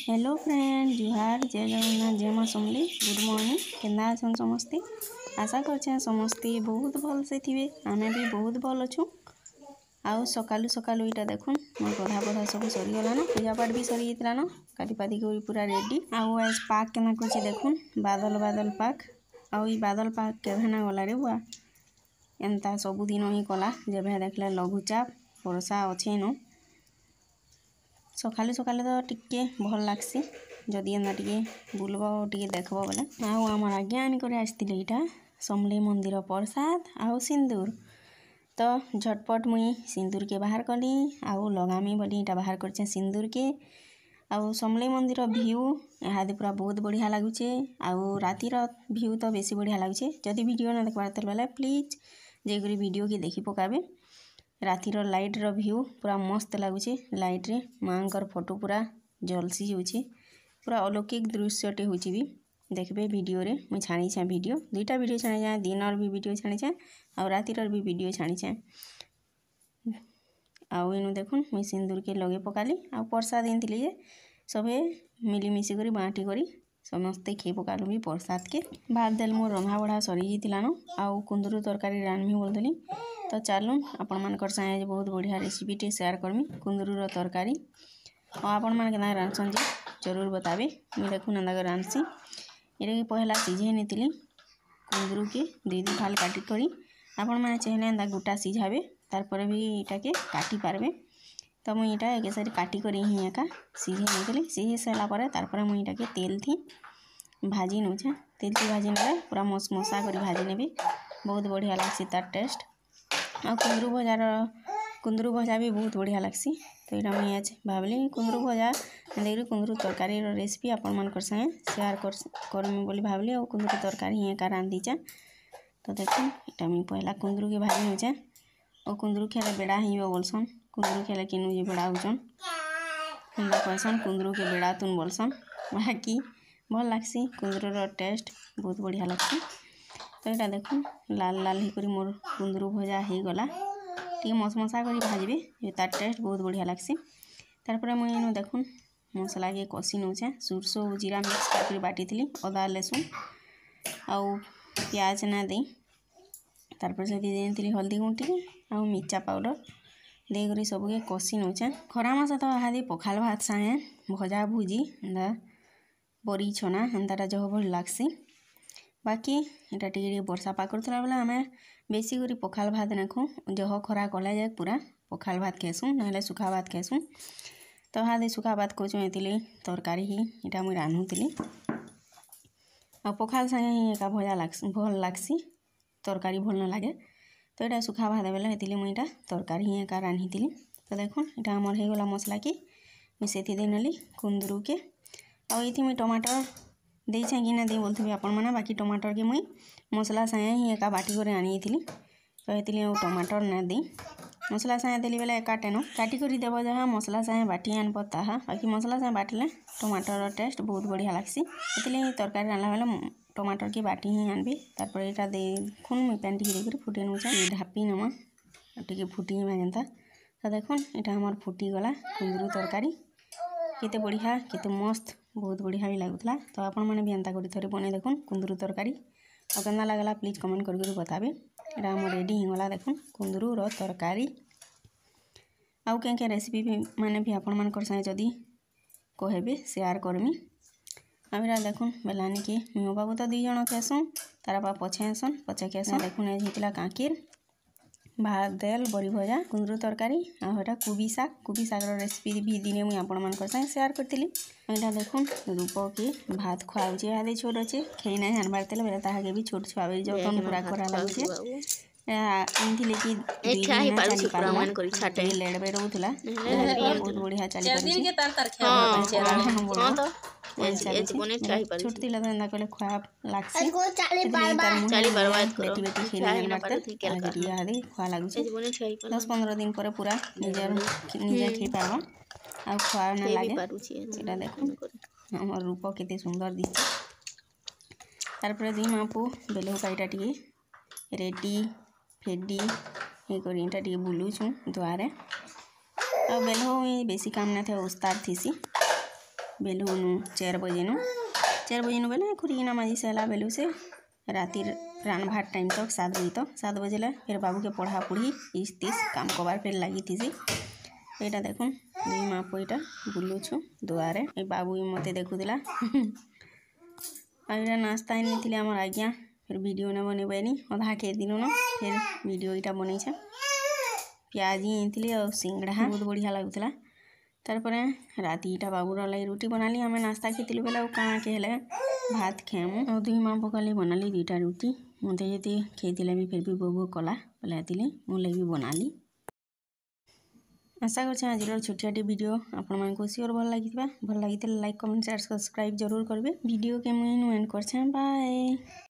Hello friend जुहार जय जगन्नाथ जय माँ समली गुड मॉर्निंग केन्दा अछन समस्ते आशा करछे समस्ते बहुत भल से थिबे आमे भी बहुत भल अछु। आउ सकालू सकालू इटा देखुन मोर गधा पधा सब सरी गला न पूजा पाठ भी सरी जितला न काटी पाती को पूरा रेडी। आउ आज पाक केना करछि देखुन बादल बादल पाक आउ ई बादल पाक केभेना गला रे बुआ एंता सब दिन ही कला जेबे देखले लघुचाप वर्षा अछि न सकालू सकालू तो टिके भल लागसी जदि एंता टिके बुलबो टिके देखबो बोले। आउ हमर आज्ञा आनी करे आस्तिले इटा समलेई मंदिर प्रसाद आउ सिंदूर तो झटपट मुई सिंदूर के बाहर कली आउ लगामी बोली इटा बाहर करछे सिंदूर के। आउ समलेई मंदिर व्यू इहादे पूरा बहुत बढ़िया लागुचे आउ रातिर व्यू तो बेसी बढ़िया लागुचे। जदि वीडियो न देखबार तल बेले प्लीज जेगरी वीडियो के देखि पकाबे। रातिर लाइट रो व्यू पूरा मस्त लागुचे लाइट रे मांकर फोटो पूरा जलसी जाउचे पूरा अलौकिक दृश्यटे होची भी देखबे वीडियो रे मुई छाणी छे वीडियो दुईटा वीडियो छाणी छे दिनर भी वीडियो छाणी छे और रातिर भी वीडियो छाणी छे। आउ इनु देखुन मुई सिंदूर के लगे पकाली आउ प्रसाद देनथिली जे सबे मिलीमिशी करी बांटी करी समस्ते खे पकालु भी प्रसाद के। भात देल मोर रंधा बढ़ा सरी जितिला न आउ कुंदरू तरकारी रान्धमी बोलथली तो चालून आपण मानकर साथे बहुत बढ़िया रेसिपी टे शेयर करमी कुंदरू रो तरकारी और आपण मान केना रांधछन जे जरूर बताबे। मुई देखुन एंदा कर रांधसी एरे के पहला सिझे नेतिली कुंदरू के दुई दुई फाल काटी करी आपण माने चाहले एंदा गोटा सिझाबे तार पर भी इटा के काटी पारबे तो मुई इटा एके सारी काटी करी ही एका सिझे नेतिली सिझे सला पर तार पर मुई इटा के तेल थी भाजी नउछे तेल थी भाजी नेबे पूरा मसमसा करी भाजी नेबे बहुत बढ़िया लागसी तार टेस्ट। आ कुंदरू भजा भी बहुत बढ़िया लागसी तो इटा मुई आज भाबली कुंदरू भजा देखरी कुंदरू तरकारी रो रेसिपी आपण मानकर संगे शेयर करमी बोली भाबली और कुंदरू तरकारी ही एका रांधीचे तो देखुन इटा मुई पहला कुंदरू के भाजी नउछे और कुंदरू खेले बेड़ा हिबो बोलसन कुंदरू खेले किनु जे बेड़ा होचन हमरा कहसन कुंदरू के बेड़ा तुन बोलसन बाकी भल लागसी कुंदरू रो टेस्ट बहुत बढ़िया लागसी। तो इटा देखुन लाल लाल ही करी मोर कुंदरू भजा ही गला टी मसमसा करी भाजबे ये तार टेस्ट बहुत बढ़िया लागसी। तार पर मुई इनु देखुन मसला के कसी नउछे सुरसो जीरा मिक्स करके बाटीथिली अदा लहसुन आउ प्याज ना दे तार पर से देनथिली हल्दी गुंटी आउ मिर्चा पाउडर दे करी सब के कसी नउछे। खरा मास तो हादी पखाल भात साए भजा भुजी एंदा बरी छना एंताटा जह भल लागसी बाकी इटा टिके वर्षा पाक करथला बेला हमें बेसी करी पखाल भात नाखु जह खरा कले जाए पूरा पखाल भात खेसु नहले सुखा भात खेसु तो हादे सुखा भात कोचु एतिली तरकारी ही इटा मुई रान्धुतिली आ पखाल संगे ही एका भजा लागसी भल लागसी तरकारी भल न लागे तो इटा सुखा भात बेला एतिली मुई इटा तरकारी ही एका रान्धितिली। तो देखुन इटा हमर हे गला मसला की मुई सेथि दे नेली कुंदरू के आ इथि मुई टमाटर देइछे कि ना दे बोलथिबे आपण माने बाकी टमाटर के मुई मसला संगे ही एका बाटी करे आनिथिली तो एतिली टमाटर ना दे मसला संगे देली बेला एकाटे न काटी करी देबो जहा मसला संगे बाटी आनबो ताहा बाकी मसला संगे बाटले टमाटर रो टेस्ट बहुत बढ़िया लागसी एतिली तरकारी रान्धला बेला टमाटर के बाटी ही आनबे तार पर इटा देखुन मुई पेन टिके देकरी फुटे नउछे ढापी नमा टिके फुटी मा जेंता तो देखुन इटा हमर फुटी गला कुंदरू तरकारी केते बढ़िया केते मस्त बहुत बढ़िया भी लागुतला। तो आपण माने भी एंता करी थरे बने देखुन कुंदरू तरकारी और केना लागला प्लीज कमेंट करके बताबे। एटा हम रेडी ही गला देखुन कुंदरू रो तरकारी आउ के रेसिपी भी माने भी आपण मानकर संगे जदी कहबे शेयर करमी। आमिरा देखुन बेलानी के मियो बाबू तो दुई जण खेसु तारा बा पछे आसन पछे खेसु देखुन ए हितला काकीर भात देल बड़ी भजा कुंदरू तरकारी आ हेटा कुबी साग रो रेसिपी भी दिने मुई आपण मानकर संगे शेयर करतिली। एटा देखुन रूप के भात खुआउचे हादे छोट अच्छे खेई ना जानबार तेल बेला ताहा के भी छोट छुआबे जतन पूरा करा लागुचे एंथिले कि दुई दिन ना चली पारला लेडबे रहउतला बहुत बढ़िया चली छोट तिला धंदा कले खुआ लागसी चाली बर्बाद बेटी बेटी खेना जानबार तेल हादे खुआ लागुचे 10-15 दिन पर पूरा निजे खे पारबा आ खुआ ना लागे एटा देखुन हमर रूप केते सुंदर दिसছে। तार पर दुई मापू बेलो काईटा टिके रेडी फेडी हे करी इटा टिके बुलुछु दुआरे आ बेलो बेसी काम ना थे उस्तार थीसी बेलुनु 4 बजेनु बेले खुरीना माजी सहला बेलु से रातिर रान्भार टाइम तक 7 बजे तक 7 बजेला फिर बाबू के पढ़ा पढ़ी इस तीस काम कबार फिर लगी थी। यहाँ देखुन दुई माँ पुईटा बुलुछु दुआरे ए बाबू भी मते देखुला आईरा नास्ता नहीं आम आज्ञा फिर वीडियो न बनैबनी अधा के दिन न फिर वीडियो यहाँ बन प्याजी आनी और सिंगड़ा बहुत बढ़िया लगुला। तारपरे राति इटा बाबूर लगे रुटी बनाली आम नास्ता खेलु बेला कहाँ के हेले भात खेमु और दुई माँ पकाली बनाली 2टा रुटी मत ये खेले भी फिर भी बोबो कला बोले मुझे भी बनाली। आशा कर आज छोटियाटी वीडियो आपण मानक सियोर भल लगी लाइक कमेंट शेयर सब्सक्राइब जरूर करेंगे। वीडियो के मुझे एंड कर बाय।